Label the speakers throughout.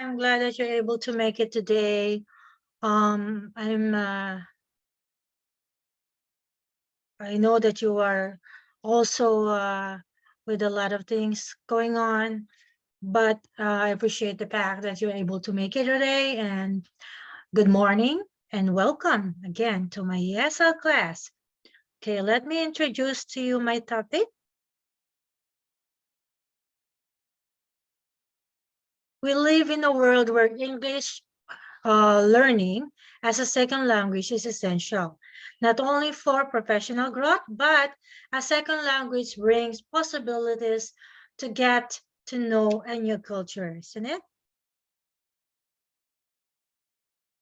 Speaker 1: I'm glad that you're able to make it today. I know that you are also with a lot of things going on, but I appreciate the fact that you're able to make it today. And good morning and welcome again to my ESL class. Okay, let me introduce to you my topic. We live in a world where English learning as a second language is essential, not only for professional growth, but a second language brings possibilities to get to know a new culture, isn't it?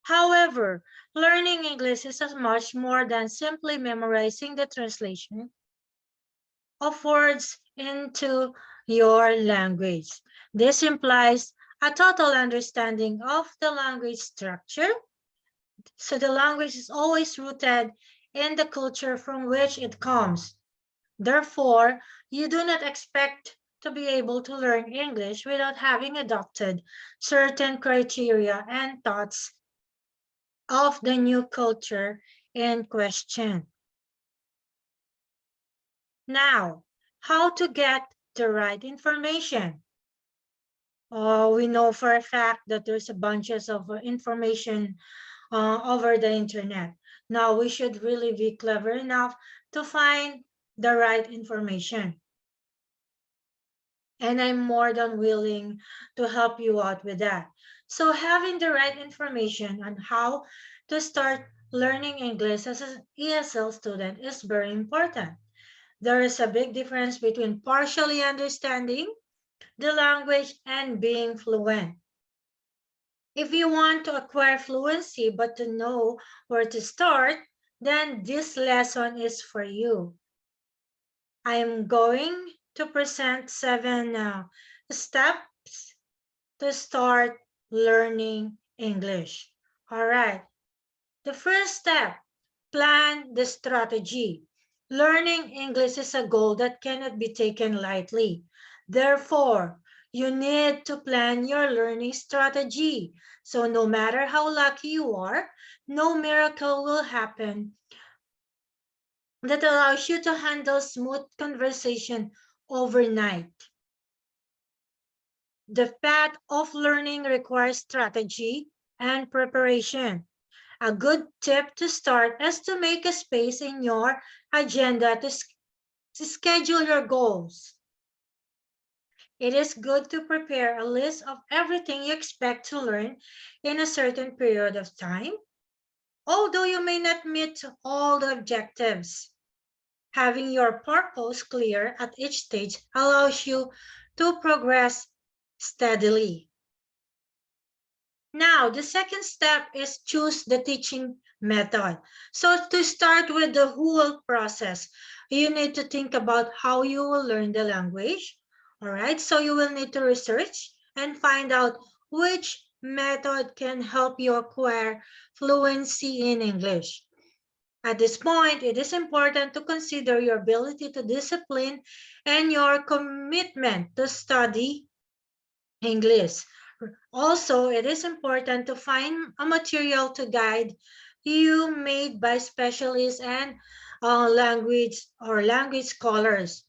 Speaker 1: However, learning English is as much more than simply memorizing the translation of words into your language. This implies a total understanding of the language structure. So the language is always rooted in the culture from which it comes. Therefore, you do not expect to be able to learn English without having adopted certain criteria and thoughts of the new culture in question. Now, how to get the right information? We know for a fact that there's a bunches of information over the internet. Now we should really be clever enough to find the right information. And I'm more than willing to help you out with that. So having the right information on how to start learning English as an ESL student is very important. There is a big difference between partially understanding the language and being fluent. If you want to acquire fluency but to know where to start, then this lesson is for you. I am going to present 7 steps to start learning English. All right. The first step, plan the strategy. Learning English is a goal that cannot be taken lightly. Therefore, you need to plan your learning strategy. So no matter how lucky you are, no miracle will happen that allows you to handle smooth conversation overnight. The path of learning requires strategy and preparation. A good tip to start is to make a space in your agenda to schedule your goals. It is good to prepare a list of everything you expect to learn in a certain period of time. Although you may not meet all the objectives, having your purpose clear at each stage allows you to progress steadily. Now, the second step is choose the teaching method. So to start with the whole process, you need to think about how you will learn the language. All right, so you will need to research and find out which method can help you acquire fluency in English. At this point, it is important to consider your ability to discipline and your commitment to study English. Also, it is important to find a material to guide you made by specialists and language scholars.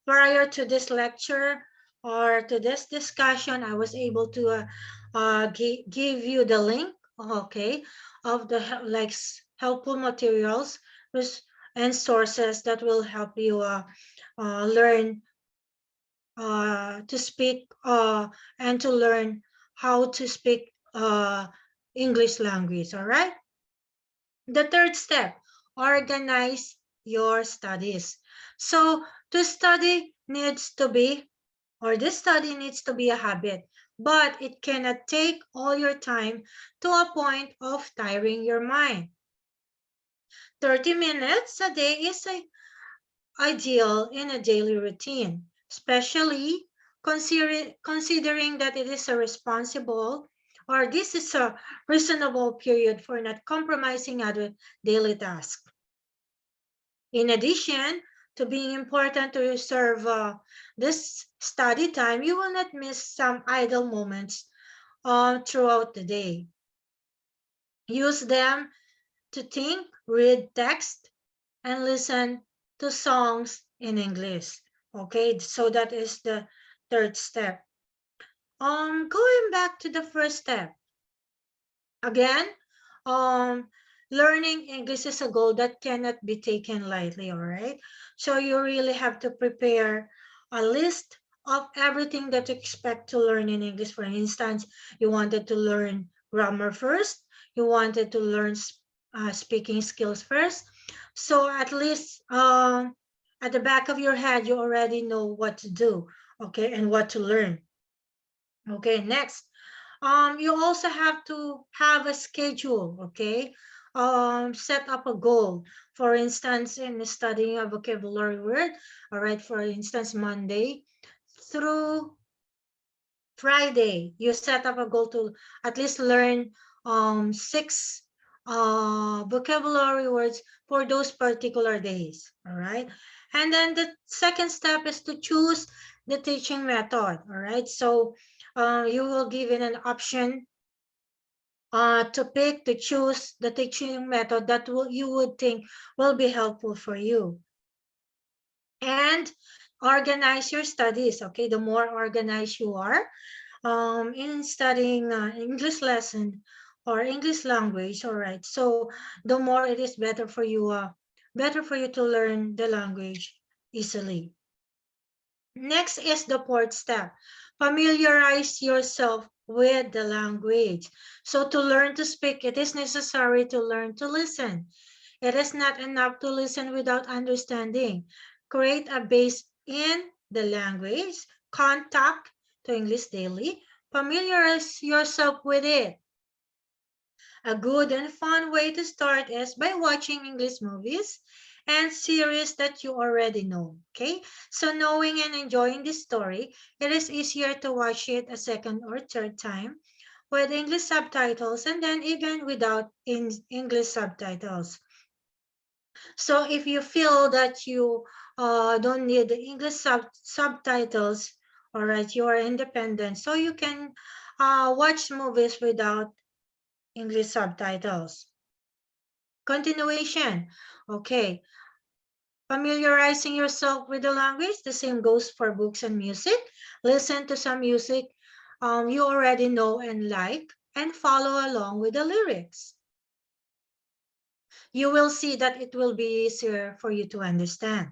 Speaker 1: Prior to this lecture or to this discussion, I was able to give you the link, okay, of the helpful materials and sources that will help you learn to speak and to learn how to speak English language, all right? The third step, organize your studies. So to study needs to be, or this study needs to be a habit, but it cannot take all your time to a point of tiring your mind. 30 minutes a day is ideal in a daily routine, especially considering that it is a responsible or this is a reasonable period for not compromising other daily tasks. In addition to being important to reserve this study time, you will not miss some idle moments throughout the day. Use them to think, read text, and listen to songs in English. Okay, so that is the third step. Going back to the first step, again, um, learning English is a goal that cannot be taken lightly, all right? So you really have to prepare a list of everything that you expect to learn in English. For instance, you wanted to learn grammar first, you wanted to learn speaking skills first. So at least at the back of your head, you already know what to do, okay, and what to learn. Okay, next, you also have to have a schedule, okay? Set up a goal. For instance, in studying a vocabulary word, all right, for instance, Monday through Friday, you set up a goal to at least learn six vocabulary words for those particular days, all right? And then the second step is to choose the teaching method, all right? So you will give it an option to pick, to choose the teaching method that you would think will be helpful for you. And organize your studies, okay? The more organized you are in studying English lesson or English language, all right? So the more it is better for you to learn the language easily. Next is the fourth step. Familiarize yourself with the language. So to learn to speak, it is necessary to learn to listen. It is not enough to listen without understanding. Create a base in the language, contact to English daily, familiarize yourself with it. A good and fun way to start is by watching English movies and series that you already know, okay? So knowing and enjoying this story, it is easier to watch it a second or third time with English subtitles and then even without English subtitles. So if you feel that you don't need the English subtitles, all right, you are independent, so you can watch movies without English subtitles. Continuation. Okay. Familiarizing yourself with the language. The same goes for books and music. Listen to some music you already know and like, and follow along with the lyrics. You will see that it will be easier for you to understand.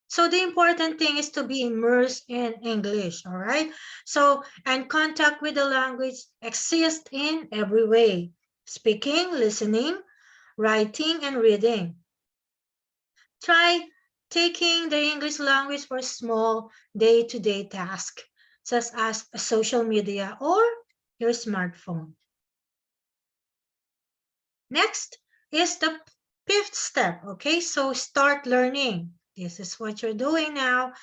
Speaker 1: So the important thing is to be immersed in English, all right? So, and contact with the language exists in every way. Speaking, listening, writing, and reading. Try taking the English language for small day-to-day tasks, such as social media or your smartphone. Next is the fifth step, okay? So start learning. This is what you're doing now.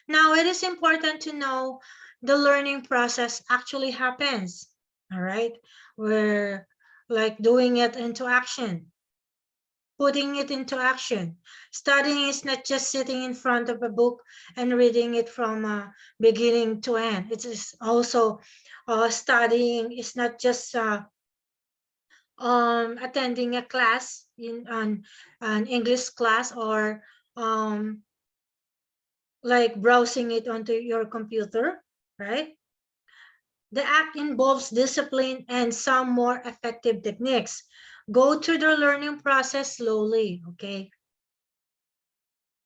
Speaker 1: Now, it is important to know the learning process actually happens, all right? We're like doing it into action, putting it into action. Studying is not just sitting in front of a book and reading it from beginning to end. It is also studying is not just attending a class in an English class or like browsing it onto your computer, right? The act involves discipline and some more effective techniques. Go through the learning process slowly, okay?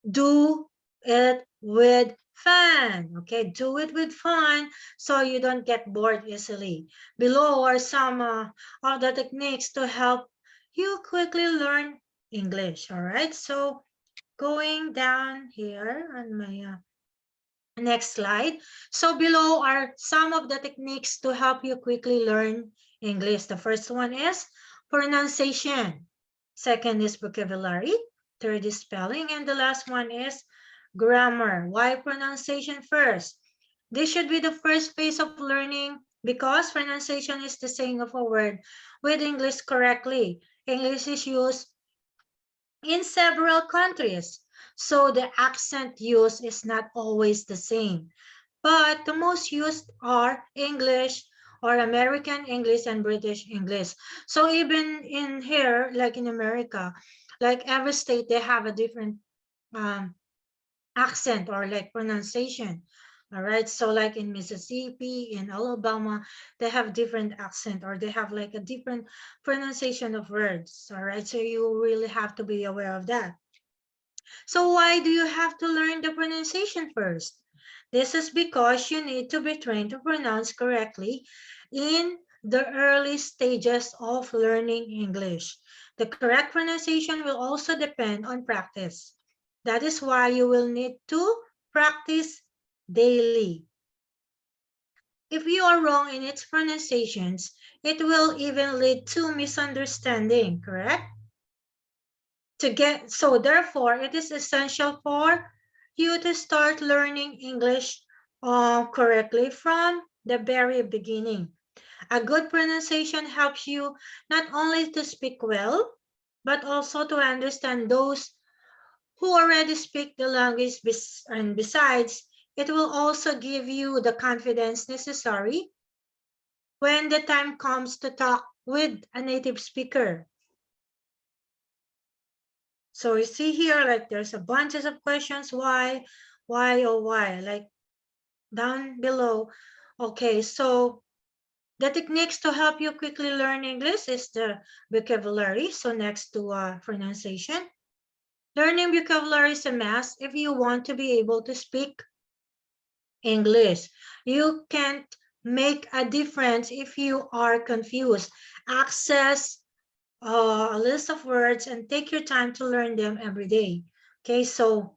Speaker 1: Do it with fun, okay? Do it with fun so you don't get bored easily. Below are some of the techniques to help you quickly learn English, all right? So going down here on my next slide. So below are some of the techniques to help you quickly learn English. The first one is pronunciation. Second is vocabulary. Third is spelling. And the last one is grammar. Why pronunciation first? This should be the first phase of learning because pronunciation is the saying of a word with English correctly. English is used in several countries. So the accent used is not always the same. But the most used are English or American English and British English. So even in here, like in America, like every state, they have a different um, accent or like pronunciation. All right. So like in Mississippi, in Alabama, they have different accent or they have like a different pronunciation of words. All right. So you really have to be aware of that. So why do you have to learn the pronunciation first? This is because you need to be trained to pronounce correctly in the early stages of learning English. The correct pronunciation will also depend on practice. That is why you will need to practice daily. If you are wrong in its pronunciations, it will even lead to misunderstanding, correct? So therefore it is essential for you to start learning English correctly from the very beginning. A good pronunciation helps you not only to speak well, but also to understand those who already speak the language, and besides, it will also give you the confidence necessary when the time comes to talk with a native speaker. So you see here, like there's a bunches of questions, why, oh why, like down below. Okay, so the techniques to help you quickly learn English is the vocabulary. So next to pronunciation. Learning vocabulary is a must if you want to be able to speak English. You can't make a difference if you are confused. Access a list of words and take your time to learn them every day. Okay, so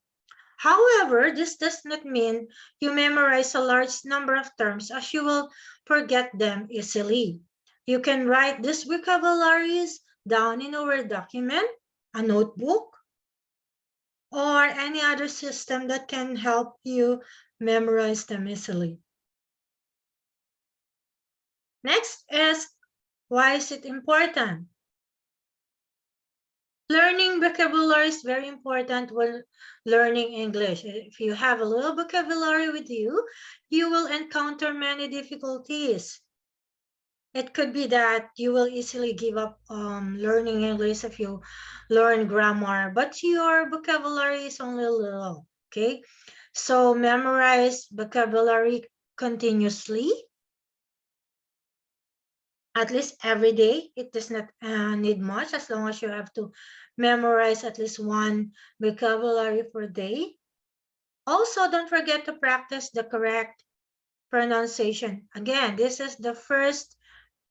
Speaker 1: however, this does not mean you memorize a large number of terms as you will forget them easily. You can write these vocabularies down in a Word document, a notebook, or any other system that can help you memorize them easily. Next is, why is it important? Learning vocabulary is very important when learning English. If you have a little vocabulary with you, you will encounter many difficulties. It could be that you will easily give up learning English if you learn grammar, but your vocabulary is only a little, okay? So memorize vocabulary continuously, at least every day. It does not need much as long as you have to memorize at least one vocabulary per day. Also, don't forget to practice the correct pronunciation. Again, this is the first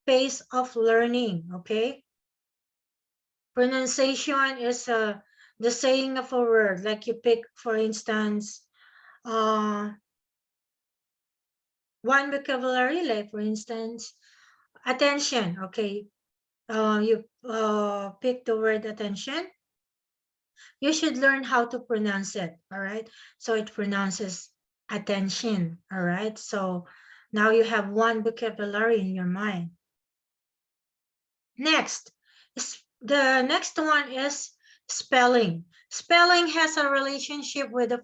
Speaker 1: phase of learning, okay? Pronunciation is the saying of a word. Like you pick, for instance, uh, one vocabulary, like for instance, attention, okay? You pick the word attention. You should learn how to pronounce it, all right? So it pronounces attention, all right? So now you have one vocabulary in your mind. Next, the next one is spelling. Spelling has a relationship with the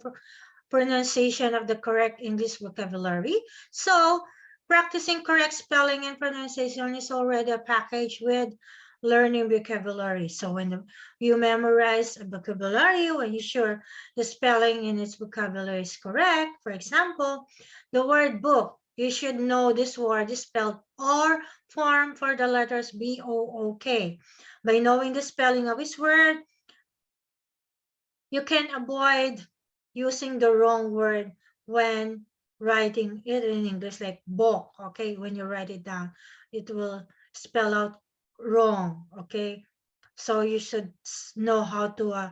Speaker 1: pronunciation of the correct English vocabulary. So practicing correct spelling and pronunciation is already a package with learning vocabulary. So when you memorize a vocabulary, when you're sure the spelling in its vocabulary is correct, for example, the word book, you should know this word is spelled or form for the letters B-O-O-K. By knowing the spelling of this word, you can avoid using the wrong word when writing it in English, like book, okay? When you write it down, it will spell out wrong, okay? So you should know how to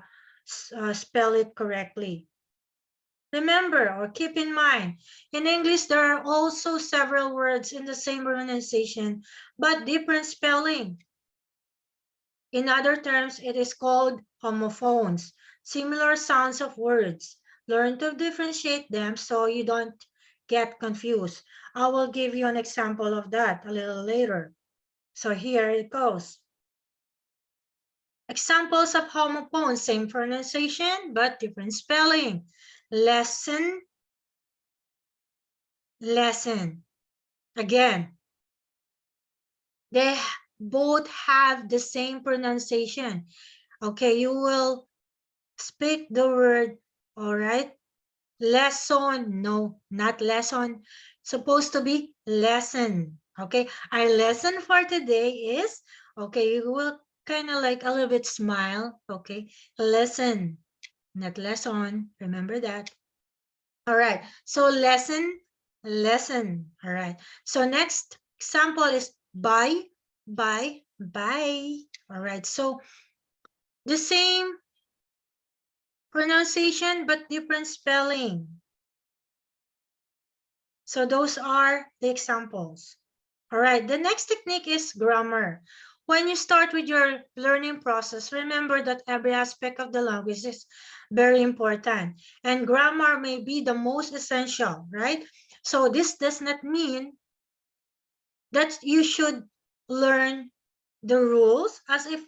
Speaker 1: spell it correctly. Remember or keep in mind, in English, there are also several words in the same pronunciation, but different spelling. In other terms, it is called homophones, similar sounds of words. Learn to differentiate them so you don't get confused. I will give you an example of that a little later. So here it goes. Examples of homophones, same pronunciation, but different spelling. Lesson, lesson. Again, they both have the same pronunciation. Okay, you will speak the word, all right? Lesson, no, not lesson. Supposed to be lesson. Okay, our lesson for today is, okay, you will kind of like a little bit smile. Okay, lesson, not lesson. Remember that. All right, so lesson, lesson. All right, so next example is buy, buy, buy. All right, so the same pronunciation but different spelling. So those are the examples. All right, the next technique is grammar. When you start with your learning process, remember that every aspect of the language is very important. And grammar may be the most essential, right? So this does not mean that you should learn the rules as if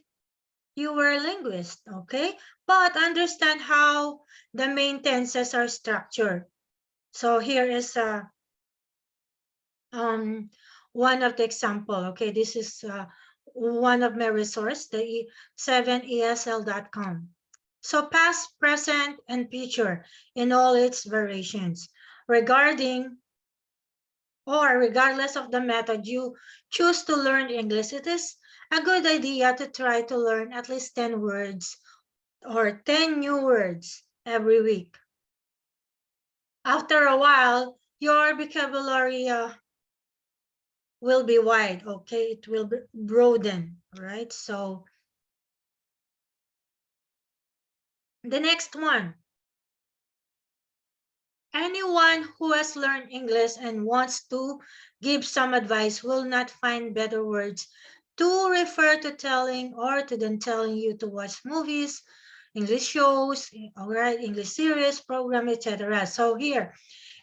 Speaker 1: you were a linguist, okay? But understand how the main tenses are structured. So here is um, one of the example. Okay, this is one of my resource, the 7esl.com. So past, present, and future in all its variations. Regarding or regardless of the method you choose to learn English, it is a good idea to try to learn at least 10 words or 10 new words every week. After a while, your vocabulary will be wide, okay? It will be broaden, all right? So the next one, anyone who has learned English and wants to give some advice will not find better words to refer to telling or to then telling you to watch movies, English shows, all right, English series, program, etc. So here,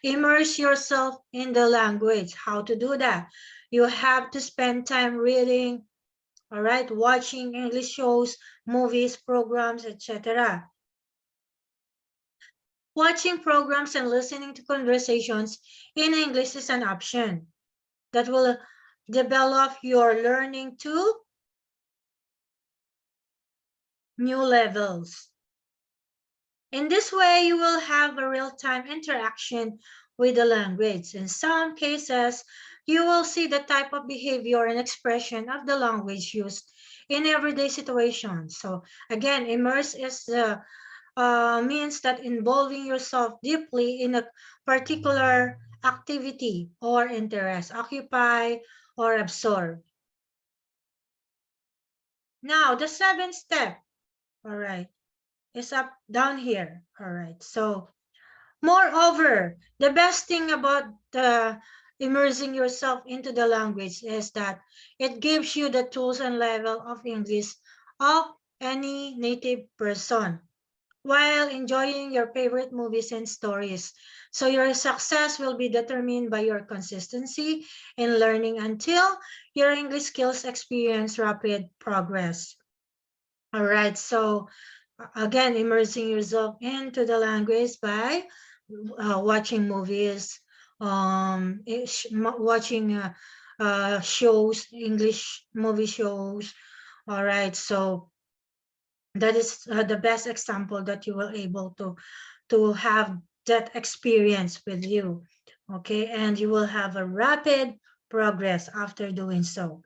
Speaker 1: immerse yourself in the language. How to do that? You have to spend time reading, all right, watching English shows, movies, programs, etc. Watching programs and listening to conversations in English is an option that will develop your learning to new levels. In this way, you will have a real-time interaction with the language. In some cases, you will see the type of behavior and expression of the language used in everyday situations. So again, immerse is the means that involving yourself deeply in a particular activity or interest, occupy or absorb. Now, the seventh step, all right, is up down here. All right, so moreover, the best thing about immersing yourself into the language is that it gives you the tools and level of English of any native person while enjoying your favorite movies and stories. So your success will be determined by your consistency in learning until your English skills experience rapid progress. All right, so again, immersing yourself into the language by watching movies, watching shows, English movie shows. All right, so that is the best example that you will able to have that experience with you, okay? And you will have a rapid progress after doing so.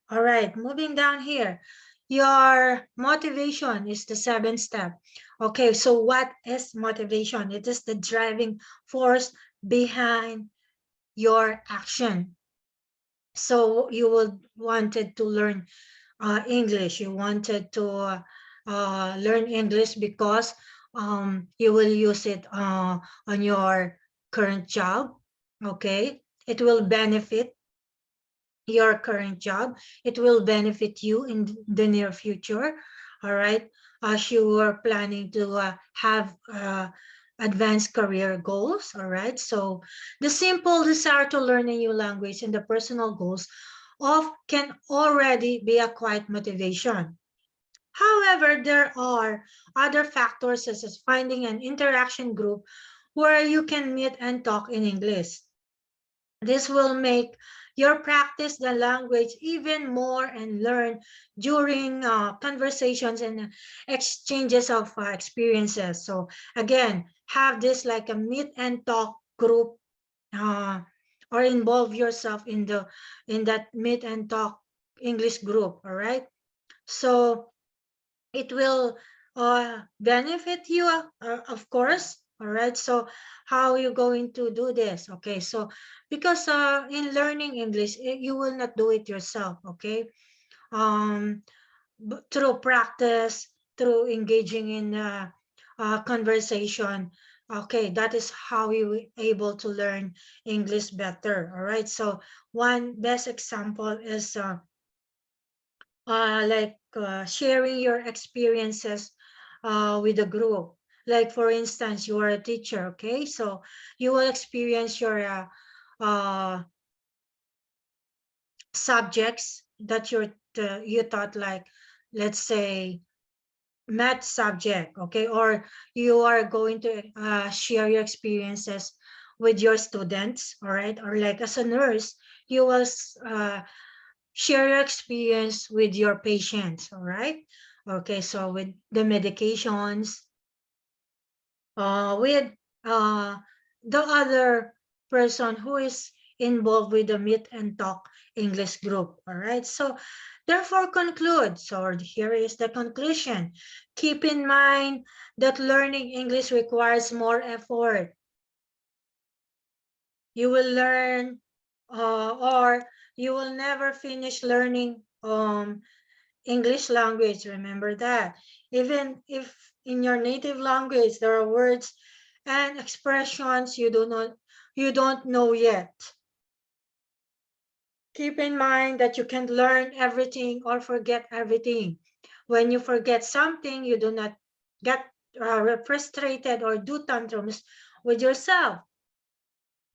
Speaker 1: All right, moving down here, your motivation is the seventh step. Okay, so what is motivation? It is the driving force behind your action. So you would wanted to learn English. You wanted to learn English because you will use it on your current job. Okay, it will benefit your current job. It will benefit you in the near future. All right, as you are planning to have advanced career goals. All right, so the simple desire to learn a new language and the personal goals of can already be a quiet motivation. However, there are other factors such as finding an interaction group where you can meet and talk in English. This will make your practice the language even more and learn during conversations and exchanges of experiences. So again, have this like a meet and talk group, uh, or involve yourself in that meet and talk English group. All right. So it will benefit you, of course. All right. So how are you going to do this? Okay. So because in learning English, you will not do it yourself. Okay. Um, through practice, through engaging in conversation. Okay, that is how you will able to learn English better. All right. So one best example is sharing your experiences with a group. Like for instance, you are a teacher, okay? So you will experience your uh, subjects that you taught, like let's say math subject, okay? Or you are going to share your experiences with your students, all right? Or like as a nurse, you will share your experience with your patients, all right? Okay, so with the medications, with uh, the other person who is involved with the meet and talk English group, all right? So therefore conclude, so here is the conclusion. Keep in mind that learning English requires more effort. You will learn or you will never finish learning English language, remember that. Even if in your native language there are words and expressions you don't know yet. Keep in mind that you can learn everything or forget everything. When you forget something, you do not get frustrated or do tantrums with yourself.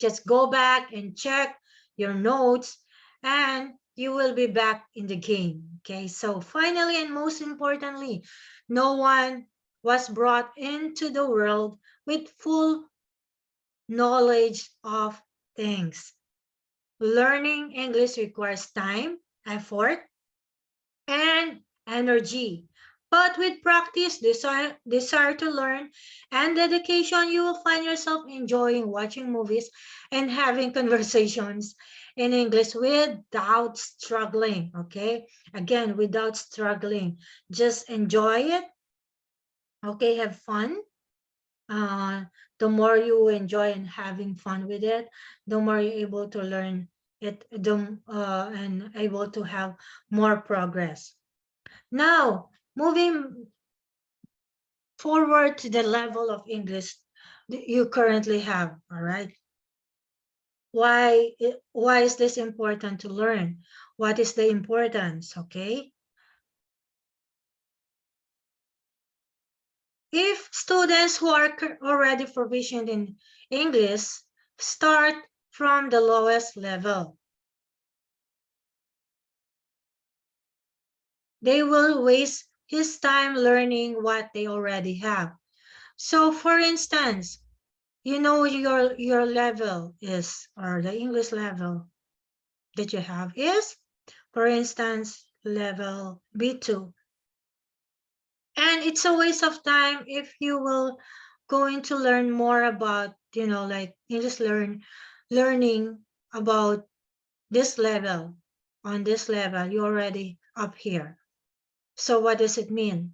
Speaker 1: Just go back and check your notes and you will be back in the game. Okay, so finally and most importantly, no one was brought into the world with full knowledge of things. Learning English requires time, effort, and energy. But with practice, desire to learn, and dedication, you will find yourself enjoying watching movies and having conversations in English without struggling. Okay? Again, without struggling. Just enjoy it. Okay? Have fun. Uh, the more you enjoy and having fun with it, the more you're able to learn it, and able to have more progress. Now, moving forward to the level of English that you currently have, all right? Why is this important to learn? What is the importance, okay? If students who are already proficient in English start from the lowest level, they will waste his time learning what they already have. So for instance, you know your level is, or the English level that you have is, for instance, level B2. And it's a waste of time if you will going to learn more about, like English learning about this level. On this level, you're already up here. So what does it mean?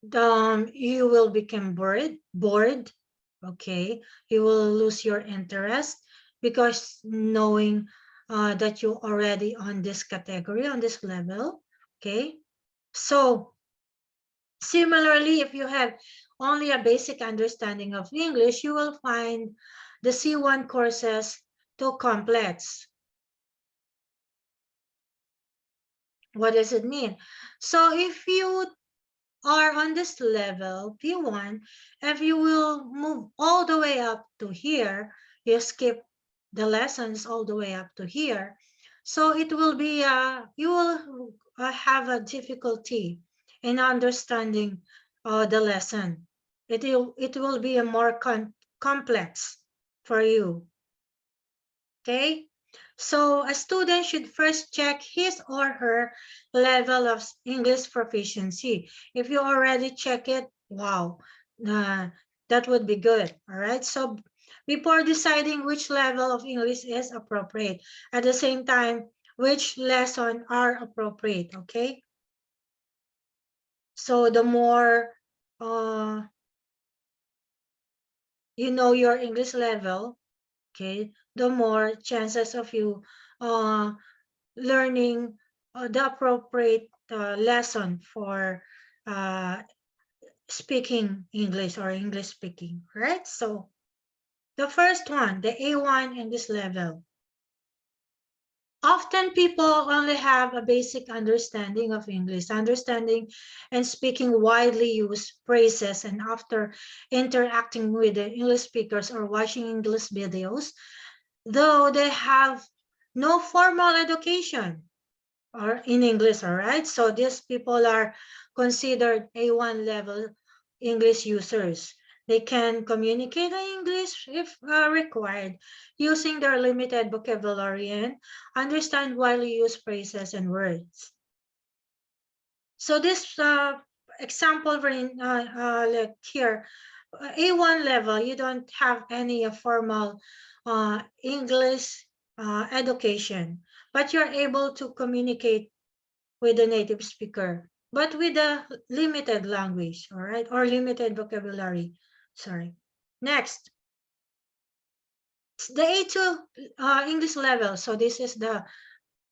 Speaker 1: You will become bored, okay? You will lose your interest because knowing that you're already on this category, on this level, okay? So similarly, if you have only a basic understanding of English, you will find the C1 courses too complex. What does it mean? So if you are on this level, P1, if you will move all the way up to here, you skip the lessons all the way up to here. So it will be, you will have a difficulty in understanding the lesson. It will be a more complex for you. Okay, so a student should first check his or her level of English proficiency. If you already check it, wow, uh, that would be good. All right, so before deciding which level of English is appropriate, at the same time, which lesson are appropriate. Okay, so the more you know your English level, okay, the more chances of you uh, learning the appropriate lesson for uh, speaking English or English speaking, right? So the first one, the A1 English level. Often people only have a basic understanding of English, understanding and speaking widely used phrases, and after interacting with the English speakers or watching English videos, though they have no formal education or in English, all right? So these people are considered A1 level English users. They can communicate in English if required, using their limited vocabulary and understand widely used phrases and words. So this example, like here, A1 level, you don't have any formal English education, but you're able to communicate with the native speaker, but with a limited language, all right, or limited vocabulary. Sorry. Next, the A2 English level. So this is the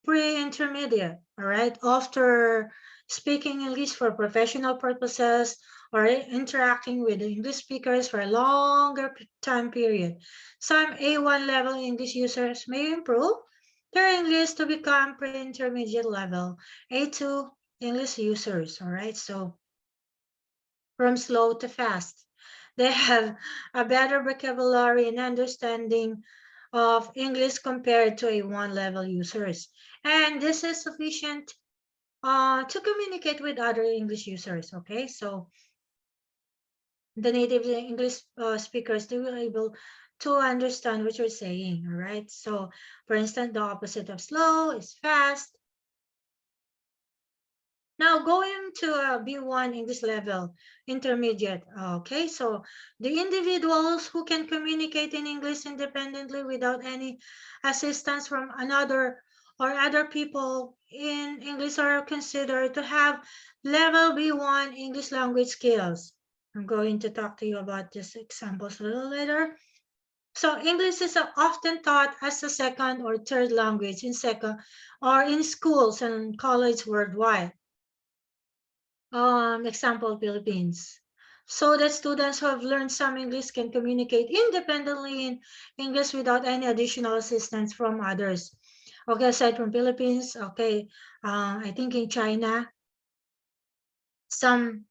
Speaker 1: pre-intermediate, all right, after speaking English for professional purposes or interacting with the English speakers for a longer time period. Some A1 level English users may improve their English to become pre-intermediate level A2 English users, all right? So from slow to fast. They have a better vocabulary and understanding of English compared to A1 level users. And this is sufficient to communicate with other English users, okay? So the native English speakers, they will able to understand what you're saying, all right? So for instance, the opposite of slow is fast. Now going to a B1 English level, intermediate. Okay, so the individuals who can communicate in English independently without any assistance from another or other people in English are considered to have level B1 English language skills. I'm going to talk to you about these examples a little later. So English is often taught as a second or third language in second or in schools and college worldwide. Example, Philippines. So that students who have learned some English can communicate independently in English without any additional assistance from others. Okay, aside from Philippines, okay, I think in China, some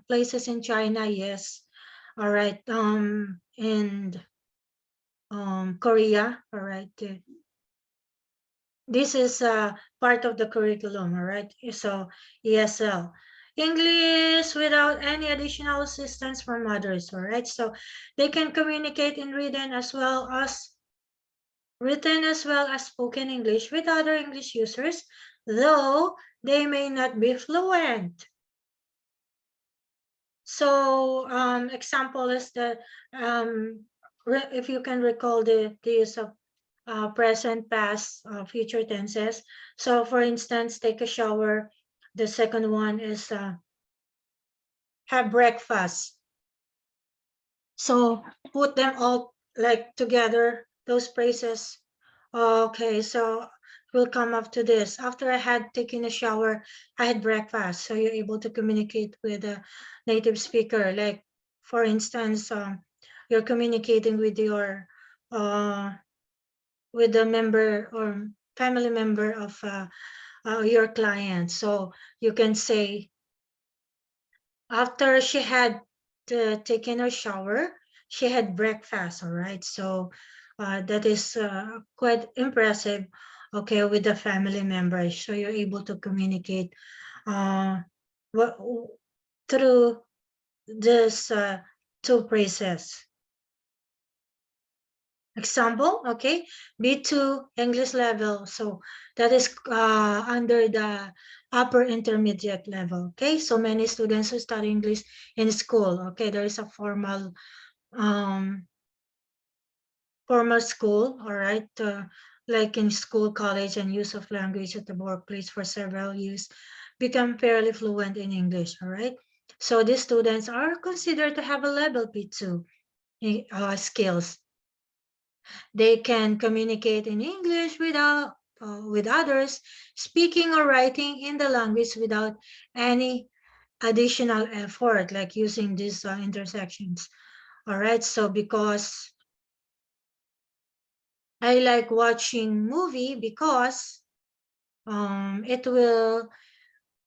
Speaker 1: places in China, yes. All right, and Korea, all right. This is part of the curriculum, all right? So ESL. English without any additional assistance from others, all right? So they can communicate in written as well as spoken English with other English users, though they may not be fluent. So example is the if you can recall the use of present, past, future tenses. So for instance, take a shower. The second one is have breakfast. So put them all like together, those phrases. Okay, so we'll come up to this. After I had taken a shower, I had breakfast. So you're able to communicate with a native speaker. Like for instance, you're communicating with the member or family member of your client. So you can say, after she had taken her shower, she had breakfast, all right? So that is quite impressive okay, with the family members. So you're able to communicate uh, through this two phrases. Example, okay, B2 English level. So that is under the upper intermediate level. Okay, so many students who study English in school. Okay, there is a um, formal school, all right, like in school, college, and use of language at the workplace for several years, become fairly fluent in English, all right? So these students are considered to have a level B2 skills. They can communicate in English with others, speaking or writing in the language without any additional effort, like using these intersections. All right, so because I like watching movie because it will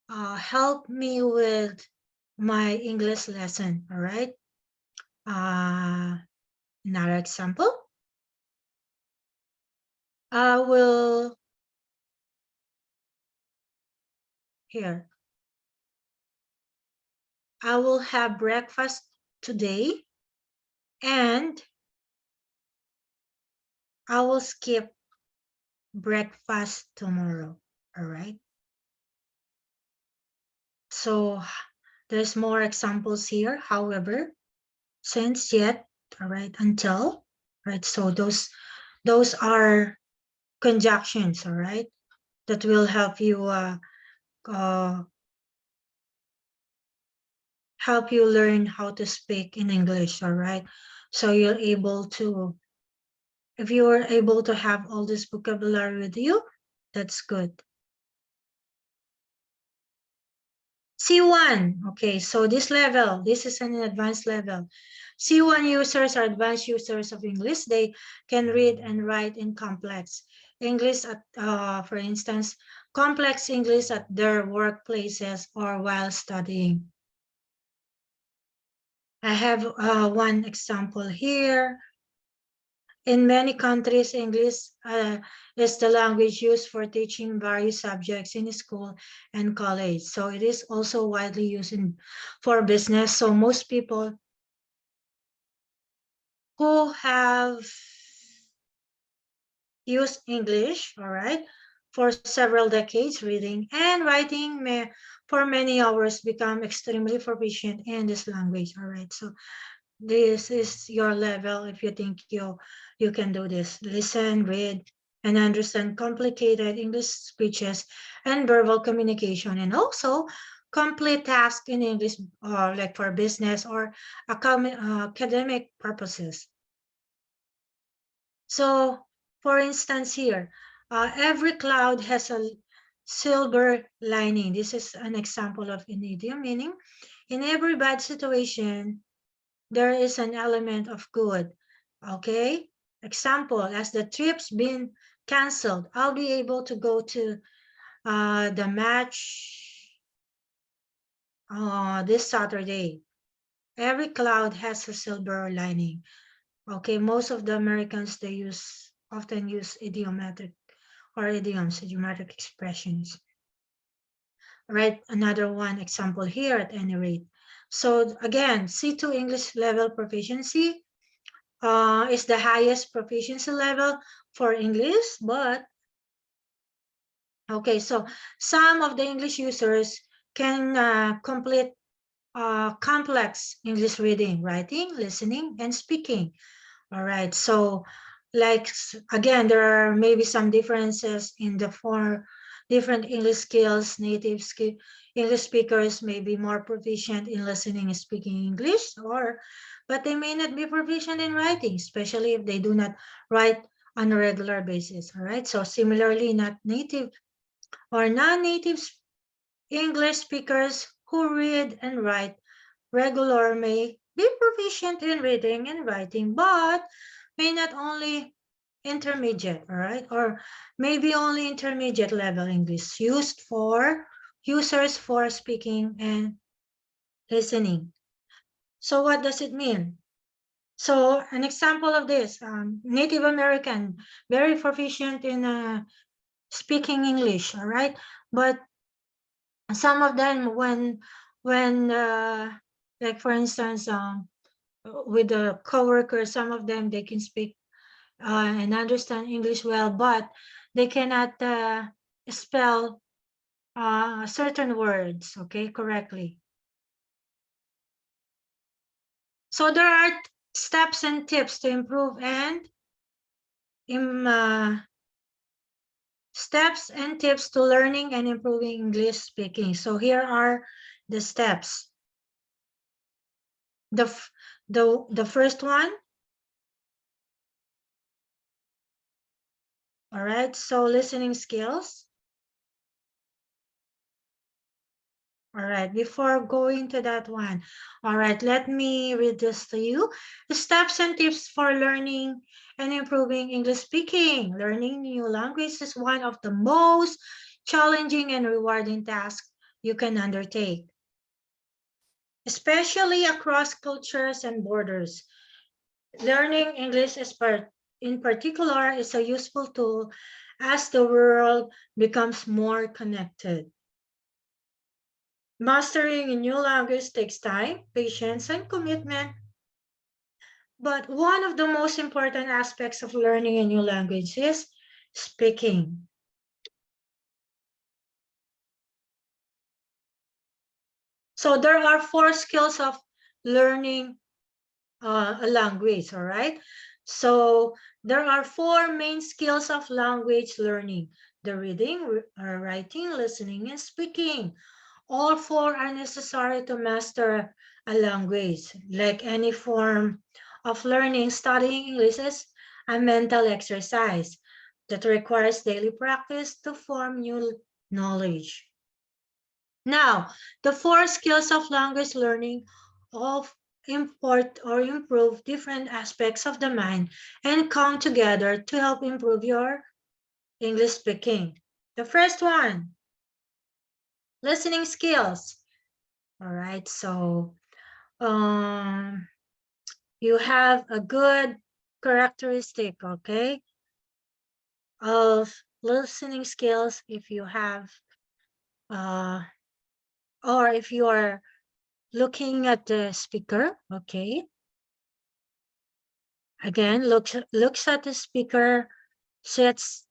Speaker 1: help me with my English lesson. All right. Another example. I will here. I will have breakfast today and I will skip breakfast tomorrow. All right. So there's more examples here. However, since yet, all right, until, right. So those are conjunctions, all right, that will uh, help you learn how to speak in English, all right. So you're able to, if you are able to have all this vocabulary with you, that's good. C1, okay, so this is an advanced level. C1 users are advanced users of English. They can read and write in complex English, for instance, complex English at their workplaces or while studying. I have one example here. In many countries, English is the language used for teaching various subjects in school and college. So it is also widely used for business. So most people who have used English, all right, for several decades, reading and writing may, for many hours, become extremely proficient in this language, all right. So this is your level if you think you can do this. Listen, read, and understand complicated English speeches and verbal communication, and also complete tasks in English, like for business or academic purposes. So, for instance, here, every cloud has a silver lining. This is an example of an idiom, meaning in every bad situation, there is an element of good. Okay, example, as the trip's been canceled, I'll be able to go to the match this Saturday. Every cloud has a silver lining. Okay, most of the Americans, they often use idiomatic or idiomatic expressions. Right, another one example here at any rate. So again, C2 English level proficiency is the highest proficiency level for English, but okay, so some of the English users can complete complex English reading, writing, listening, and speaking. All right, so like again, there are maybe some differences in the four different English skills. English speakers may be more proficient in listening and speaking English, but they may not be proficient in writing, especially if they do not write on a regular basis. All right, so similarly, not native or non-native English speakers who read and write regular may be proficient in reading and writing, but may not only intermediate, all right? Or maybe only intermediate level English used for users for speaking and listening. So what does it mean? So an example of this, Native American, very proficient in speaking English, all right? But some of them, when like for instance, with the coworkers, some of them they can speak and understand English well, but they cannot spell certain words, okay, correctly. So there are steps and tips to improve and uh, steps and tips to learning and improving English speaking. So here are the steps. The first one, all right, so listening skills. All right, before going to that one, all right, let me read this to you. The steps and tips for learning and improving English speaking. Learning new language is one of the most challenging and rewarding tasks you can undertake, especially across cultures and borders. Learning English in particular is a useful tool as the world becomes more connected. Mastering a new language takes time, patience, and commitment. But one of the most important aspects of learning a new language is speaking. So there are 4 skills of learning a language, all right? So there are 4 main skills of language learning: the reading, writing, listening, and speaking. All 4 are necessary to master a language. Like any form of learning, studying English is a mental exercise that requires daily practice to form new knowledge. Now, the 4 skills of language learning of import or improve different aspects of the mind and come together to help improve your English speaking. The first one, listening skills. All right, so um, you have a good characteristic, okay, of listening skills if you have, uh, or if you are looking at the speaker, okay. Again, looks at the speaker, sits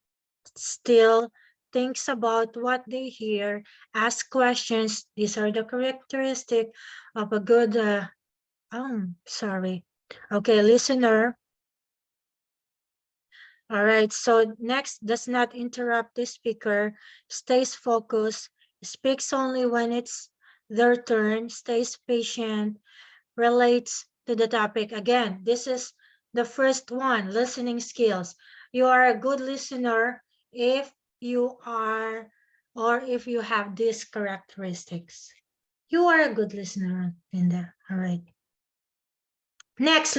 Speaker 1: still, thinks about what they hear, ask questions. These are the characteristic of a good, sorry. Okay, listener. All right, so next, does not interrupt the speaker, stays focused, speaks only when it's their turn, stays patient, relates to the topic. Again, this is the first one, listening skills. You are a good listener if you are, or if you have these characteristics. You are a good listener, Linda. All right. Next,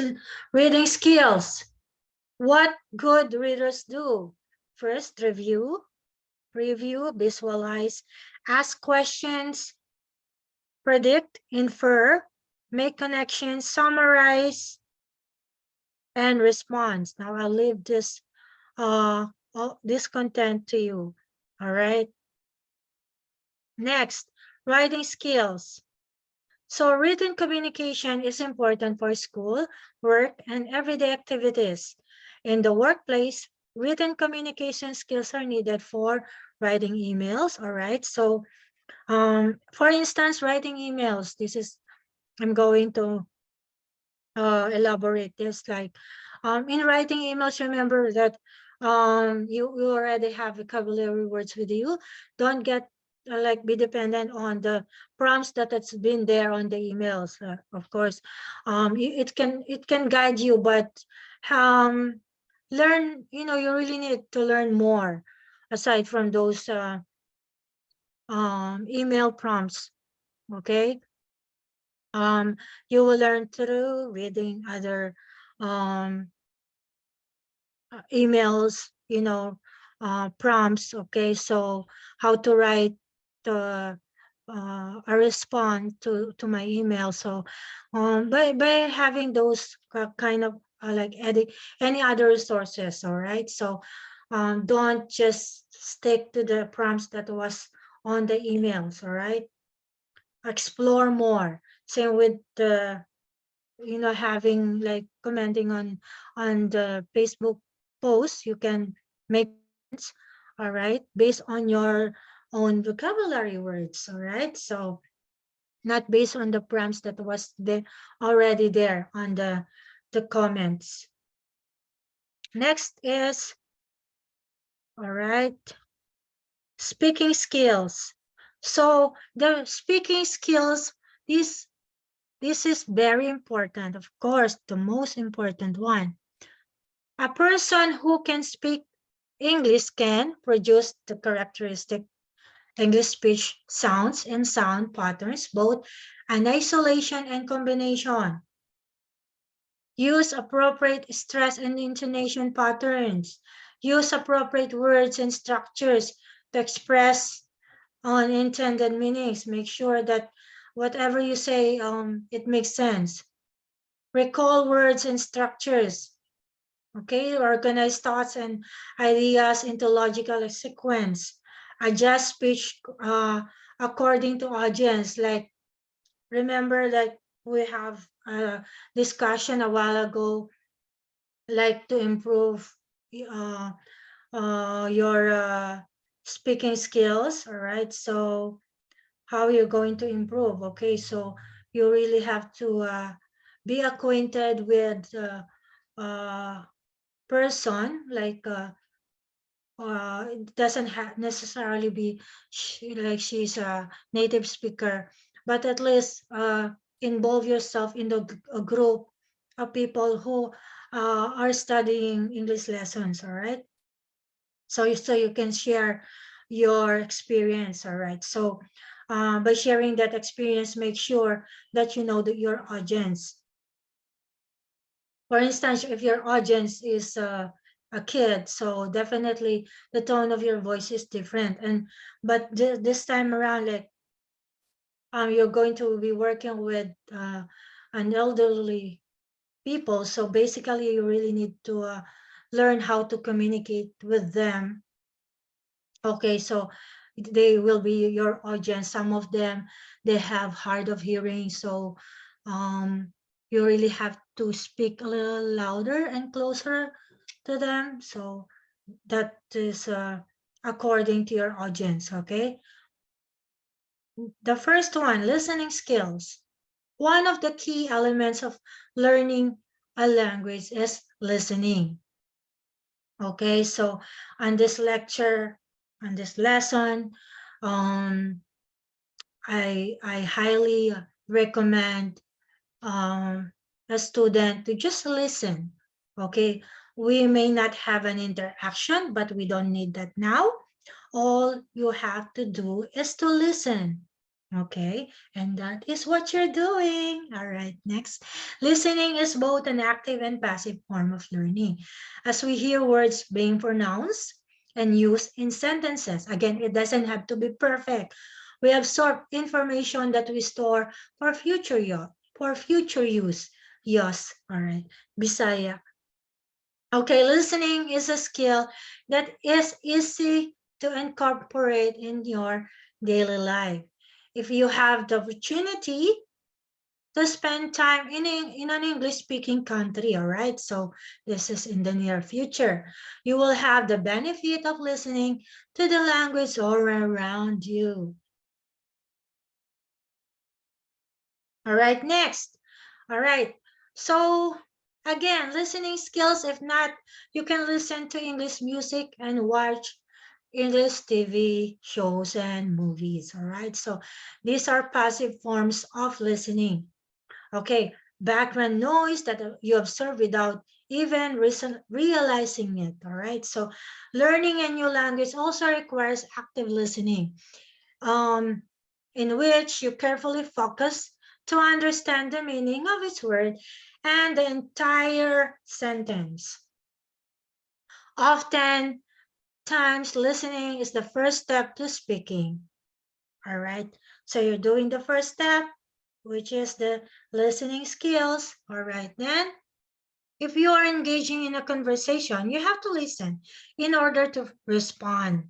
Speaker 1: reading skills. What good readers do? First, review, visualize, ask questions, predict, infer, make connections, summarize, and respond. Now I'll leave this content to you. All right. Next, writing skills. So written communication is important for school, work, and everyday activities. In the workplace, written communication skills are needed for writing emails, all right? So for instance, writing emails, I'm going to elaborate this, like in writing emails, remember that you already have vocabulary words with you. Don't get like be dependent on the prompts that's been there on the emails. Of course, it can guide you, but learn. You really need to learn more aside from those email prompts. Okay. um, you will learn through reading other um, emails, prompts. Okay, so how to write the a response to my email. So by having those kind of like any other resources. All right, so Don't just stick to the prompts that was on the emails, all right? Explore more. Same with the, having like commenting on the Facebook post, you can make comments, all right, based on your own vocabulary words, all right? So not based on the prompts that was there already there on the comments. Next is, all right, speaking skills. So the speaking skills, this this is very important, of course, the most important one. A person who can speak English can produce the characteristic English speech sounds and sound patterns, both in isolation and combination. Use appropriate stress and intonation patterns. Use appropriate words and structures to express unintended meanings. Make sure that whatever you say, it makes sense. Recall words and structures. Okay, organize thoughts and ideas into logical sequence. Adjust speech according to audience. Like, remember that we have a discussion a while ago, like to improve uh, your speaking skills. All right, so how you're going to improve? Okay, so you really have to be acquainted with person, like it doesn't necessarily be like she's a native speaker, but at least involve yourself in a group of people who are studying English lessons, all right? So you can share your experience, all right? So by sharing that experience, make sure that you know that your audience. For instance, if your audience is a kid, so definitely the tone of your voice is different. And but this time around, like you're going to be working with an elderly people, so basically you really need to learn how to communicate with them. Okay, so they will be your audience. Some of them, they have hard of hearing, so you really have to speak a little louder and closer to them. So that is according to your audience, okay? The first one, listening skills. One of the key elements of learning a language is listening. Okay, so on this lecture, on this lesson, um, I highly recommend a student to just listen. Okay, we may not have an interaction, but we don't need that now. All you have to do is to listen. Okay, and that is what you're doing. All right, next. Listening is both an active and passive form of learning. As we hear words being pronounced and used in sentences, again, it doesn't have to be perfect. We absorb information that we store for future use. For future use. Yes, all right. Bisaya. Okay, listening is a skill that is easy to incorporate in your daily life. If you have the opportunity to spend time in an English-speaking country, all right? So this is in the near future. You will have the benefit of listening to the language all around you. All right, next. All right. So again, listening skills. If not, you can listen to English music and watch English TV shows and movies. All right. So these are passive forms of listening. Okay. Background noise that you observe without even realizing it. All right. So learning a new language also requires active listening, um, in which you carefully focus to understand the meaning of its word and the entire sentence. Often times listening is the first step to speaking. All right. So you're doing the first step, which is the listening skills. All right, then If you are engaging in a conversation, you have to listen in order to respond.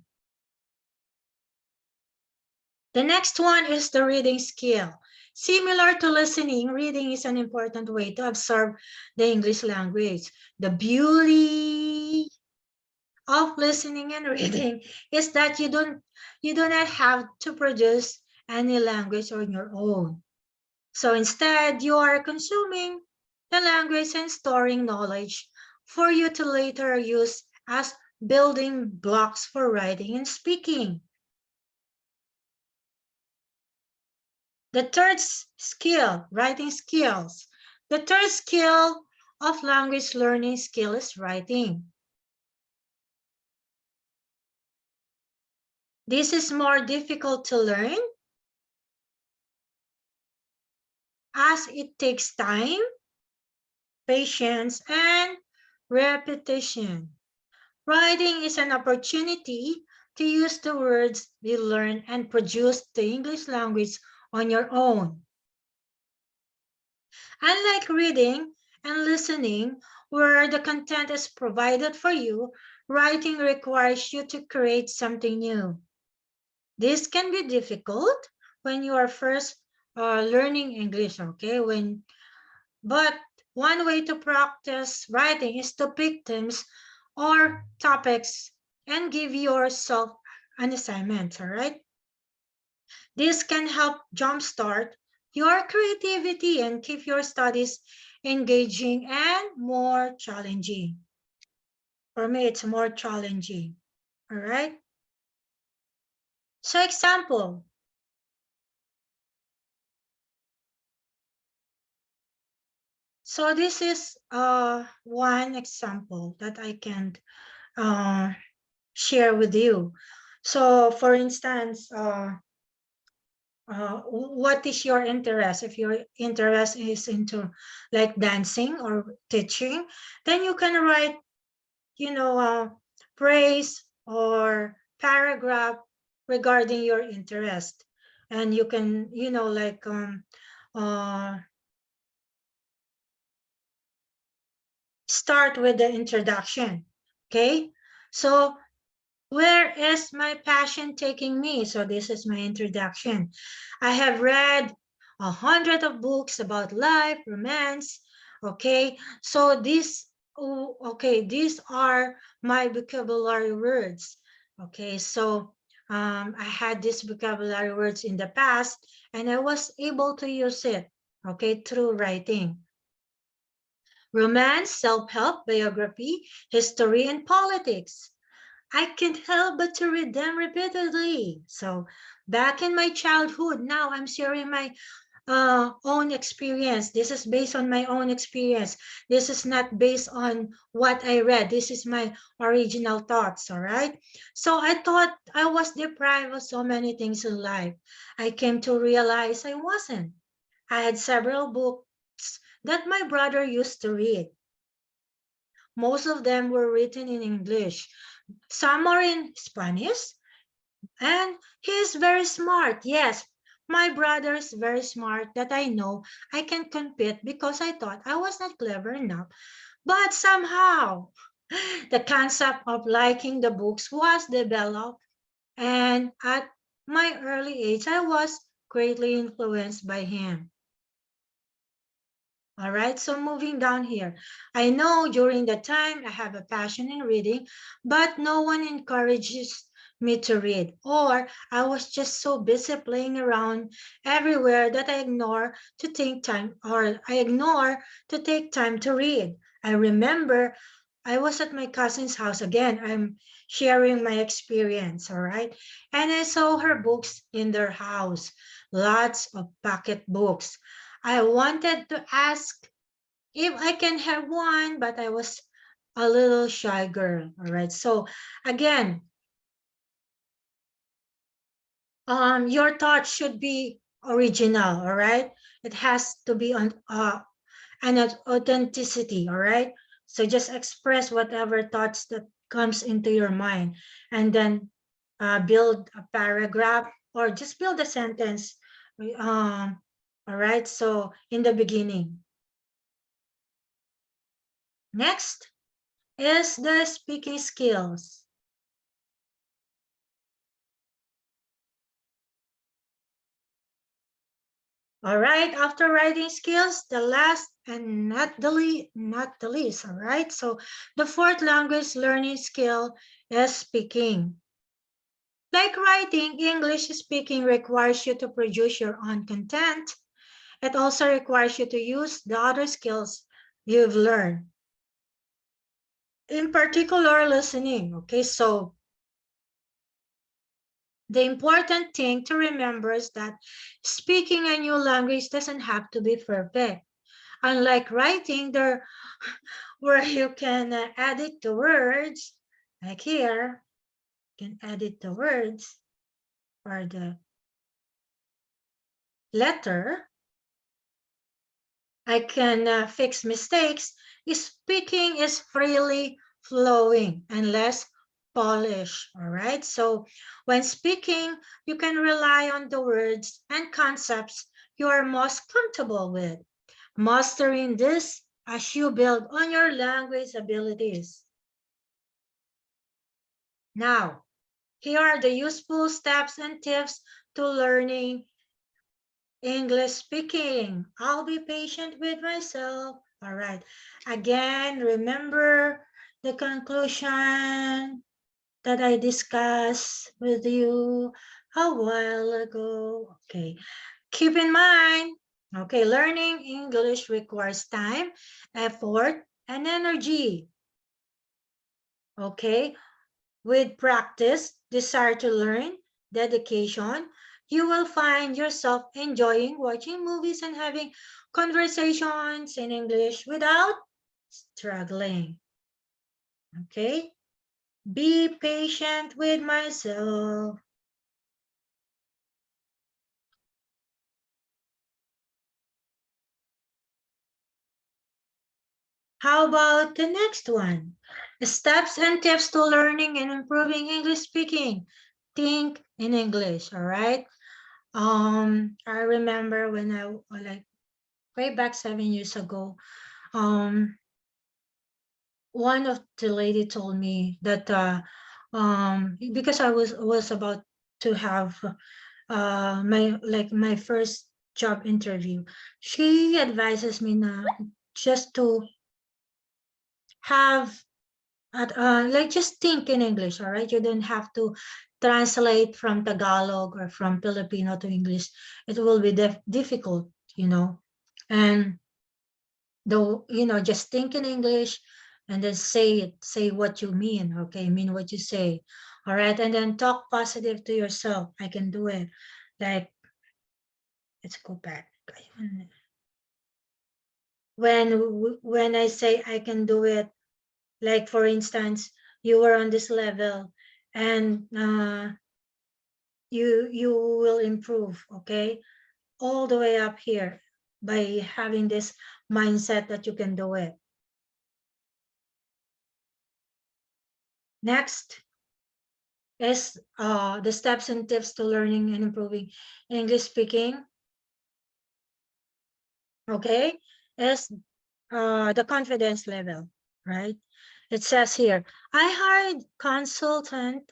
Speaker 1: The next one is the reading skill. Similar to listening, reading is an important way to absorb the English language. The beauty of listening and reading is that you do not have to produce any language on your own. So instead, you are consuming the language and storing knowledge for you to later use as building blocks for writing and speaking. The third skill, writing skills. The third skill of language learning skill is writing. This is more difficult to learn as it takes time, patience, and repetition. Writing is an opportunity to use the words you learn and produce the English language on your own. Unlike reading and listening, where the content is provided for you, writing requires you to create something new. This can be difficult when you are first learning English, okay? But one way to practice writing is to pick themes or topics and give yourself an assignment, all right? This can help jumpstart your creativity and keep your studies engaging and more challenging. For me, it's more challenging, all right? So example, so this is one example that I can uh, share with you. So for instance, what is your interest? If your interest is into like dancing or teaching, then you can write, praise or paragraph regarding your interest. And you can, uh, start with the introduction. Okay. So where is my passion taking me? So this is my introduction. I have read 100 of books about life, romance. Okay, so these are my vocabulary words. Okay, so I had these vocabulary words in the past, and I was able to use it. Okay, through writing. Romance, self-help, biography, history, and politics. I can't help but to read them repeatedly. So back in my childhood, now I'm sharing my own experience. This is based on my own experience. This is not based on what I read. This is my original thoughts, all right? So I thought I was deprived of so many things in life. I came to realize I wasn't. I had several books that my brother used to read. Most of them were written in English. Some are in Spanish, and he is very smart. Yes, my brother is very smart that I know I can compete because I thought I was not clever enough. But somehow, the concept of liking the books was developed, and at my early age, I was greatly influenced by him. All right, so moving down here. I know during the time I have a passion in reading, but no one encourages me to read, or I was just so busy playing around everywhere that I ignore to take time to read. I remember I was at my cousin's house again. I'm sharing my experience, all right? And I saw her books in their house, lots of pocket books. I wanted to ask if I can have one, but I was a little shy girl. All right. So again, your thoughts should be original. All right. It has to be on an authenticity. All right. So just express whatever thoughts that comes into your mind, and then build a paragraph or just build a sentence. All right. So in the beginning. Next is the speaking skills. All right, after writing skills, the last and not the least, all right? So the fourth language learning skill is speaking. Like writing, English speaking requires you to produce your own content. It also requires you to use the other skills you've learned. In particular, listening, okay? So the important thing to remember is that speaking a new language doesn't have to be perfect. Unlike writing, there where you can edit the words, like here, you can edit the words or the letter. I can fix mistakes. Speaking is freely flowing and less polished. All right. So when speaking, you can rely on the words and concepts you are most comfortable with. Mastering this as you build on your language abilities. Now, here are the useful steps and tips to learning English speaking. I'll be patient with myself. All right. Again, remember the conclusion that I discussed with you a while ago. Okay. Keep in mind, okay, learning English requires time, effort, and energy. Okay. With practice, desire to learn, dedication, you will find yourself enjoying watching movies and having conversations in English without struggling. Okay? Be patient with myself. How about the next one? Steps and tips to learning and improving English speaking. Think in English, all right? I remember when I like way back 7 years ago, um, one of the lady told me that because I was about to have my first job interview, she advises me now just to have like just think in English, all right? You don't have to translate from Tagalog or from Filipino to English. It will be difficult, and though just think in English and then say what you mean. Okay, mean what you say. All right, and then talk positive to yourself. I can do it. Like, let's go back. When I say I can do it, like for instance, you were on this level and you will improve, okay, all the way up here by having this mindset that you can do it. Next is the steps and tips to learning and improving English speaking. Okay, is the confidence level, right? It says here, I hired consultant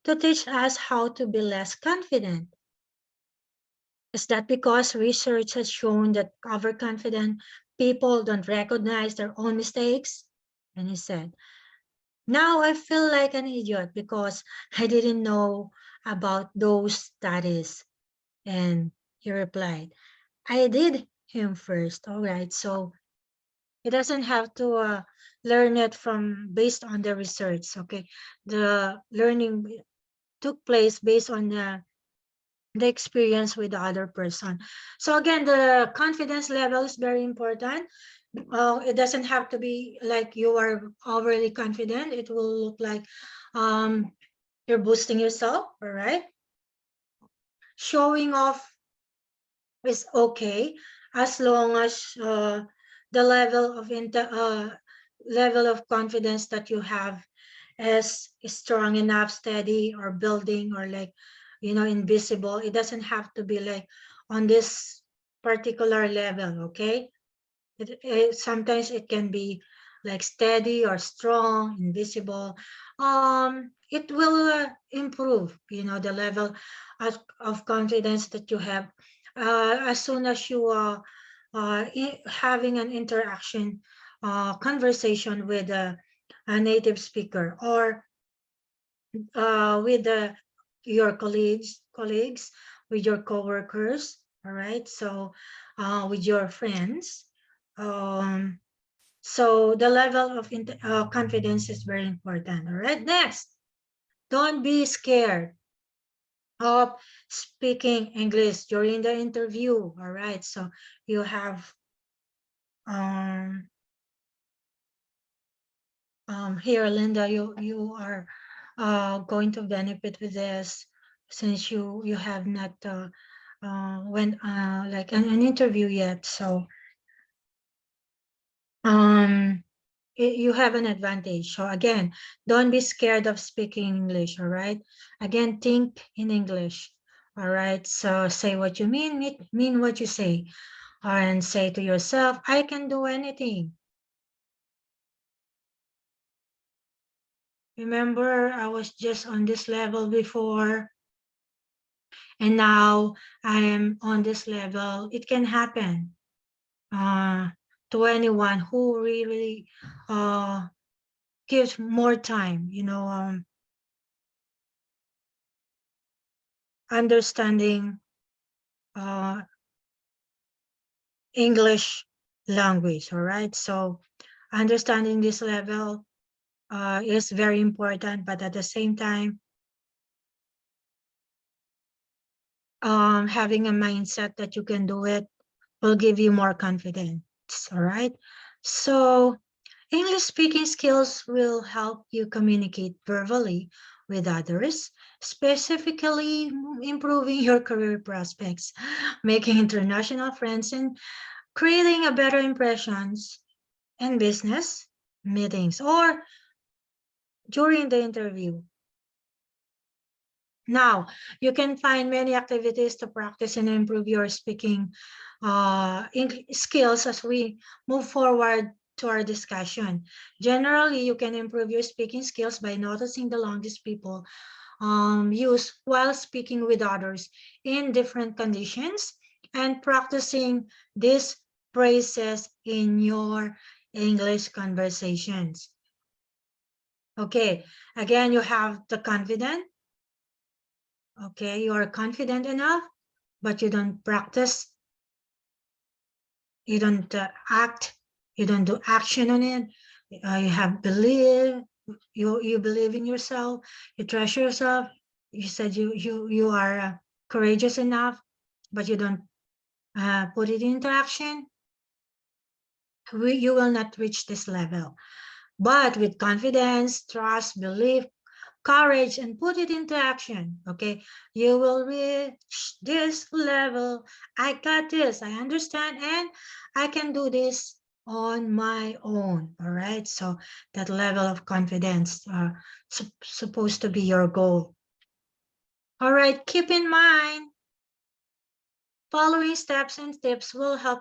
Speaker 1: to teach us how to be less confident. Is that because research has shown that overconfident people don't recognize their own mistakes? And he said, now I feel like an idiot because I didn't know about those studies. And he replied, I did him first. All right. So he doesn't have to learn it from based on the research. Okay. The learning took place based on the experience with the other person. So again, the confidence level is very important. It doesn't have to be like you are overly confident. It will look like you're boosting yourself, all right? Showing off is okay as long as the level of confidence that you have is strong enough, steady, or building, or like invisible. It doesn't have to be like on this particular level, okay? Sometimes it can be like steady or strong, invisible. It will improve, the level of confidence that you have as soon as you are having an interaction, conversation with a native speaker, or with your colleagues, with your coworkers, all right? So with your friends. Um, so the level of confidence is very important. All right, next, don't be scared of speaking English during the interview. All right, so you have um, here, Linda, you are going to benefit with this, since you have not went like an interview yet. So um, you have an advantage. So again, don't be scared of speaking English. All right. Again, think in English. All right. So say what you mean what you say, and say to yourself, I can do anything. Remember, I was just on this level before, and now I am on this level. It can happen uh, to anyone who really gives more time, understanding uh, English language. All right. So understanding this level is very important, but at the same time, having a mindset that you can do it will give you more confidence. All right. So English speaking skills will help you communicate verbally with others, specifically improving your career prospects, making international friends, and creating a better impressions in business meetings or during the interview. Now, you can find many activities to practice and improve your speaking skills as we move forward to our discussion. Generally, you can improve your speaking skills by noticing the language people use while speaking with others in different conditions, and practicing these phrases in your English conversations. Okay, again, you have the confident. Okay, you are confident enough, but you don't practice, you don't act, you don't do action on it. You have believe, you believe in yourself, you trust yourself. You said you are courageous enough, but you don't put it into action. You will not reach this level. But with confidence, trust, belief, courage, and put it into action, okay, you will reach this level. I got this, I understand, and I can do this on my own. All right, so that level of confidence supposed to be your goal. All right, keep in mind, following steps and tips will help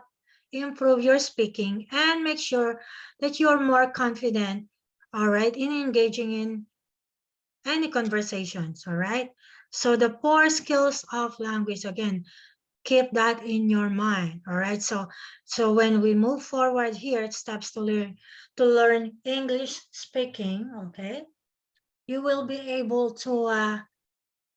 Speaker 1: improve your speaking and make sure that you're more confident, all right, in engaging in any conversations. All right. So the four skills of language, again, keep that in your mind. All right. So when we move forward here, it steps to learn English speaking. Okay, you will be able to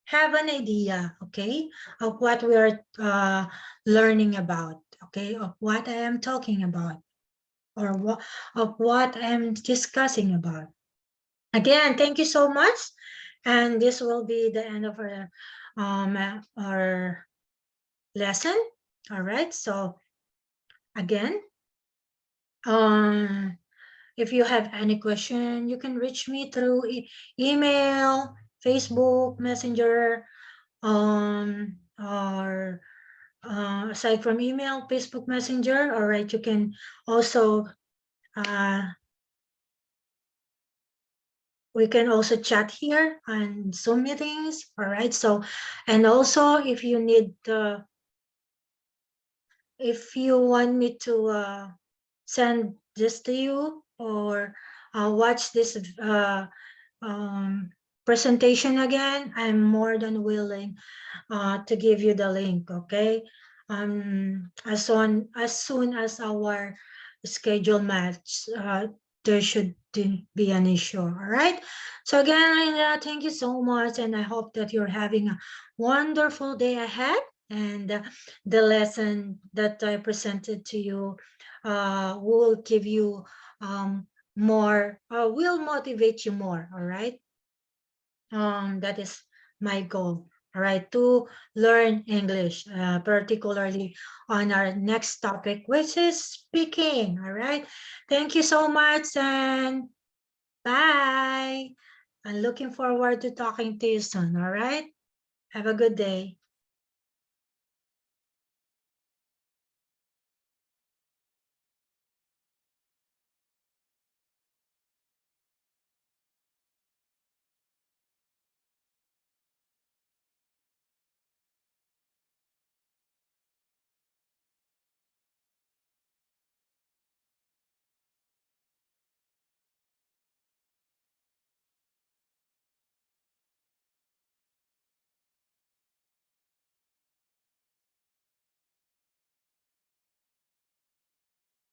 Speaker 1: have an idea, okay, of what we are learning about, okay, of what I am talking about, or what I'm discussing about. Again, thank you so much. And this will be the end of our lesson. All right. So again, um, if you have any question, you can reach me through email, Facebook, Messenger, or aside from email, Facebook Messenger. All right. You can also uh, we can also chat here on Zoom meetings. All right. So, and also if you need, if you want me to send this to you or watch this um, presentation again, I'm more than willing to give you the link, okay? As soon as our schedule match, there should be an issue, all right? So again, thank you so much, and I hope that you're having a wonderful day ahead. And the lesson that I presented to you will give you more, will motivate you more, all right? That is my goal, all right, to learn English, particularly on our next topic, which is speaking, all right? Thank you so much and bye. I'm looking forward to talking to you soon, all right? Have a good day.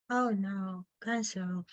Speaker 1: Oh no, cancel.